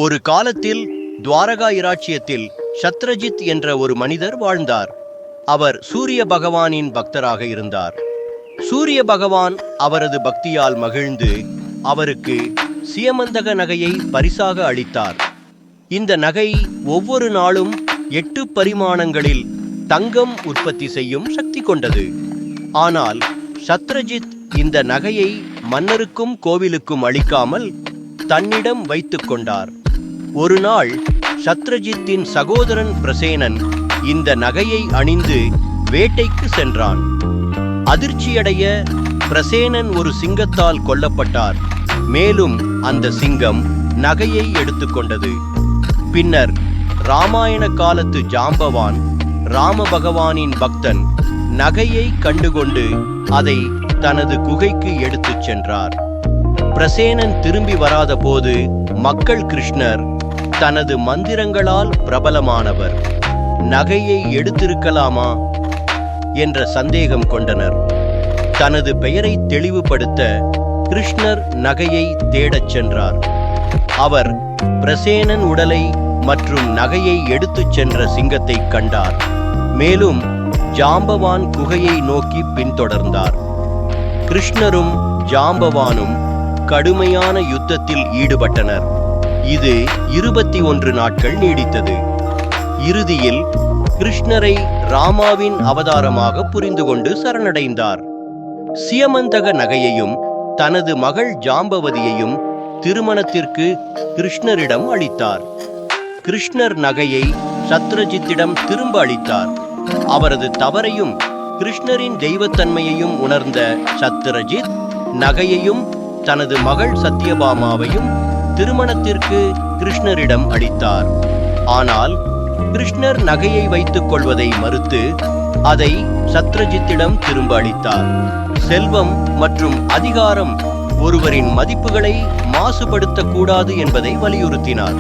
ஒரு காலத்தில் துவாரகா இராச்சியத்தில் சத்ரஜித் என்ற ஒரு மனிதர் வாழ்ந்தார். அவர் சூரிய பகவானின் பக்தராக இருந்தார். சூரிய பகவான் அவரது பக்தியால் மகிழ்ந்து அவருக்கு சியமந்தக நகையை பரிசாக அளித்தார். இந்த நகை ஒவ்வொரு நாளும் 8 பரிமாணங்களில் தங்கம் உற்பத்தி செய்யும் சக்தி கொண்டது. ஆனால் சத்ரஜித் இந்த நகையை மன்னருக்கும் கோவிலுக்கும் அளிக்காமல் தன்னிடம் வைத்துக் கொண்டார். ஒரு நாள் சத்ரஜித்தின் சகோதரன் பிரசேனன் இந்த நகையை அணிந்து வேட்டைக்கு சென்றான். அதிர்ச்சியடைய பிரசேனன் ஒரு சிங்கத்தால் கொல்லப்பட்டார். மேலும் அந்த சிங்கம் நகையை எடுத்துக்கொண்டது. பின்னர் ராமாயண காலத்து ஜாம்பவான் ராம பகவானின் பக்தன் நகையை கண்டுகொண்டு அதை தனது குகைக்கு எடுத்துச் சென்றார். பிரசேனன் திரும்பி வராத போது மக்கள் கிருஷ்ணர் தனது மந்திரங்களால் பிரபலமானவர், நகையை எடுத்திருக்கலாமா என்ற சந்தேகம் கொண்டனர். தனது பெயரை தெளிவுபடுத்த கிருஷ்ணர் நகையை தேடச் சென்றார். அவர் பிரசேனன் உடலை மற்றும் நகையை எடுத்துச் சென்ற சிங்கத்தை கண்டார். மேலும் ஜாம்பவான் குகையை நோக்கி பின்தொடர்ந்தார். கிருஷ்ணரும் ஜாம்பவானும் கடுமையான யுத்தத்தில் ஈடுபட்டனர். இது 21 நாட்கள் நீடித்தது. இறுதியில் கிருஷ்ணரை ராமாவின் அவதாரமாக புரிந்து கொண்டு சரணடைந்தார். சியமந்தக நகையையும் தனது மகள் ஜாம்பவதியையும் திருமணத்திற்கு கிருஷ்ணரிடம் அளித்தார். கிருஷ்ணர் நகையை சத்ரஜித்திடம் திரும்ப அளித்தார். அவரது தவறையும் கிருஷ்ணரின் தெய்வத்தன்மையையும் உணர்ந்த சத்ரஜித் நகையையும் தனது மகள் சத்யபாமாவையும் திருமணத்திற்கு கிருஷ்ணரிடம் அளித்தார். ஆனால் கிருஷ்ணர் நகையை வைத்துக் கொள்வதை மறுத்து அதை சத்ரஜித்திடம் திரும்ப அளித்தார். செல்வம் மற்றும் அதிகாரம் ஒருவரின் மதிப்புகளை மாசுபடுத்தக்கூடாது என்பதை வலியுறுத்தினார்.